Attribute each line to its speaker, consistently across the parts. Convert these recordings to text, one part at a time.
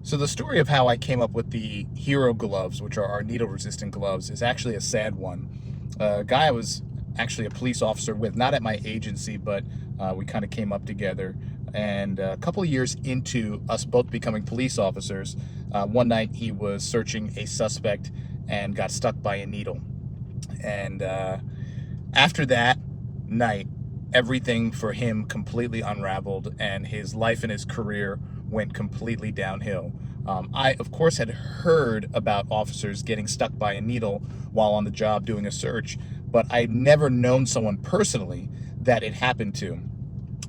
Speaker 1: So the story of how I came up with the hero gloves, which are our needle-resistant gloves, is actually a sad one. A guy I was actually a police officer with, not at my agency, but we kind of came up together. And a couple of years into us both becoming police officers, one night he was searching a suspect and got stuck by a needle. And after that night, everything for him completely unraveled, and his life and his career went completely downhill. I, of course, had heard about officers getting stuck by a needle while on the job doing a search, but I'd never known someone personally that it happened to.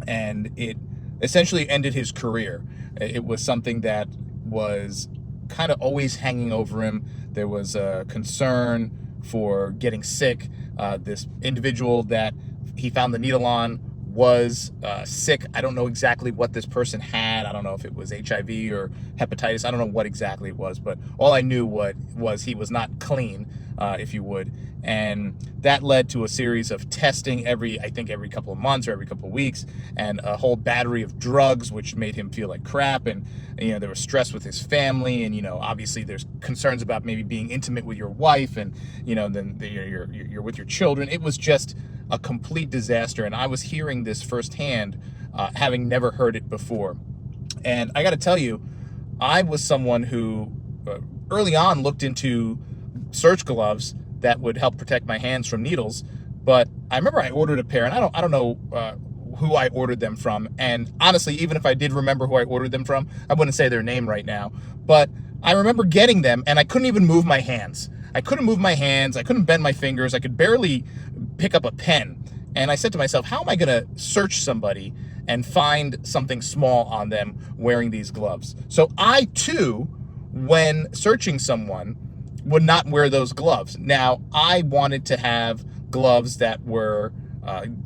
Speaker 1: And it essentially ended his career. It was something that was kind of always hanging over him. There was a concern for getting sick. This individual that he found the needle on was sick. I don't know exactly what this person had. I don't know if it was HIV or hepatitis. I don't know what exactly it was, but all I knew was he was not clean, if you would. And that led to a series of testing I think every couple of months or every couple of weeks, and a whole battery of drugs, which made him feel like crap. And, there was stress with his family, and, obviously there's concerns about maybe being intimate with your wife, and, then you're with your children. It was just a complete disaster. And I was hearing this firsthand, having never heard it before. And I got to tell you, I was someone who early on looked into search gloves that would help protect my hands from needles. But I remember I ordered a pair, and I don't know who I ordered them from. And honestly, even if I did remember who I ordered them from, I wouldn't say their name right now. But I remember getting them, and I couldn't even move my hands. I couldn't move my hands. I couldn't bend my fingers. I could barely pick up a pen. And I said to myself, how am I going to search somebody and find something small on them wearing these gloves? So I, too, when searching someone, would not wear those gloves. Now, I wanted to have gloves that were,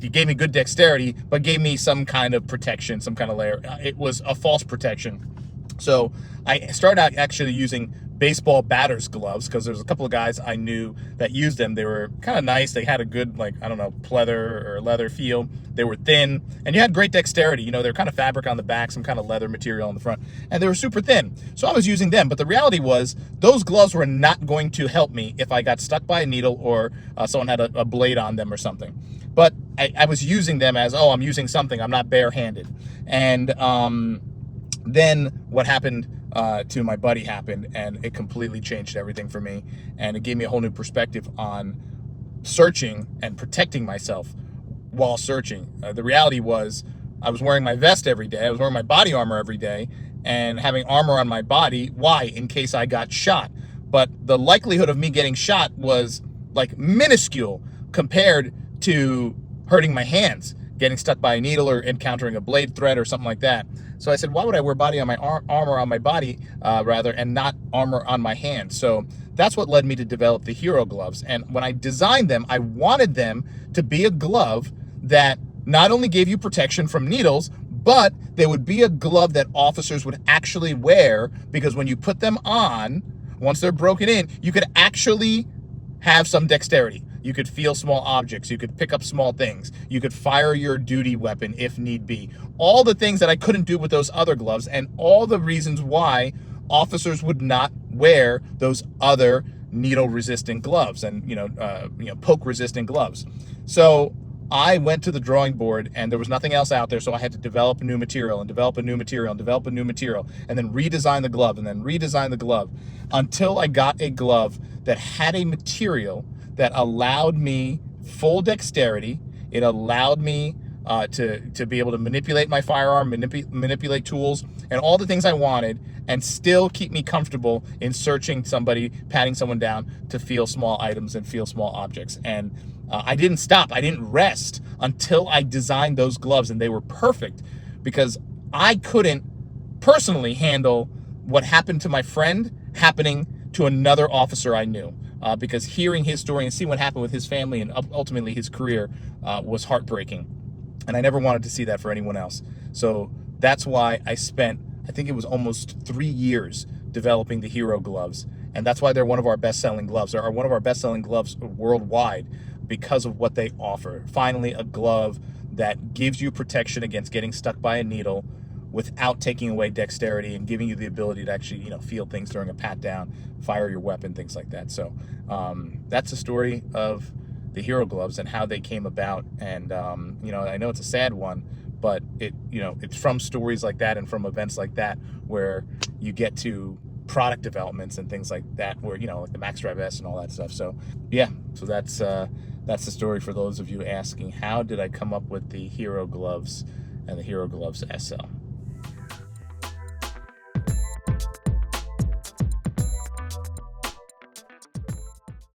Speaker 1: gave me good dexterity, but gave me some kind of protection, some kind of layer. It was a false protection. So I started out actually using baseball batter's gloves, because there's a couple of guys I knew that used them. They were kind of nice. They had a good, pleather or leather feel. They were thin, and you had great dexterity. They're kind of fabric on the back, some kind of leather material on the front, and they were super thin. So I was using them, but the reality was those gloves were not going to help me if I got stuck by a needle or someone had a blade on them or something. But I was using them as, I'm using something. I'm not barehanded. And then what happened to my buddy happened, and it completely changed everything for me. And it gave me a whole new perspective on searching and protecting myself while searching. The reality was I was wearing my vest every day. I was wearing my body armor every day, and having armor on my body. Why? In case I got shot. But the likelihood of me getting shot was like minuscule compared to hurting my hands, getting stuck by a needle, or encountering a blade thread or something like that. So I said, why would I wear body on my armor on my body and not armor on my hands? So that's what led me to develop the hero gloves. And when I designed them, I wanted them to be a glove that not only gave you protection from needles, but they would be a glove that officers would actually wear, because when you put them on, once they're broken in, you could actually have some dexterity. You could feel small objects. You could pick up small things. You could fire your duty weapon if need be. All the things that I couldn't do with those other gloves, and all the reasons why officers would not wear those other needle-resistant gloves and poke-resistant gloves. So I went to the drawing board, and there was nothing else out there, so I had to develop a new material and develop a new material and develop a new material, and then redesign the glove and then redesign the glove, until I got a glove that had a material that allowed me full dexterity. It allowed me to be able to manipulate my firearm, manipulate tools, and all the things I wanted, and still keep me comfortable in searching somebody, patting someone down to feel small items and feel small objects. And I didn't stop. I didn't rest until I designed those gloves, and they were perfect, because I couldn't personally handle what happened to my friend happening to another officer I knew. Because hearing his story and seeing what happened with his family and ultimately his career was heartbreaking. And I never wanted to see that for anyone else. So that's why I spent, I think it was almost 3 years developing the hero gloves. And that's why they're one of our best-selling gloves. They are one of our best-selling gloves worldwide because of what they offer. Finally, a glove that gives you protection against getting stuck by a needle without taking away dexterity and giving you the ability to actually, you know, feel things during a pat down, fire your weapon, things like that. So that's the story of the Hero Gloves and how they came about. And you know, I know it's a sad one, but it's from stories like that and from events like that where you get to product developments and things like that, where, you know, like the Max Drive S and all that stuff. So yeah, so that's the story for those of you asking, how did I come up with the Hero Gloves and the Hero Gloves SL?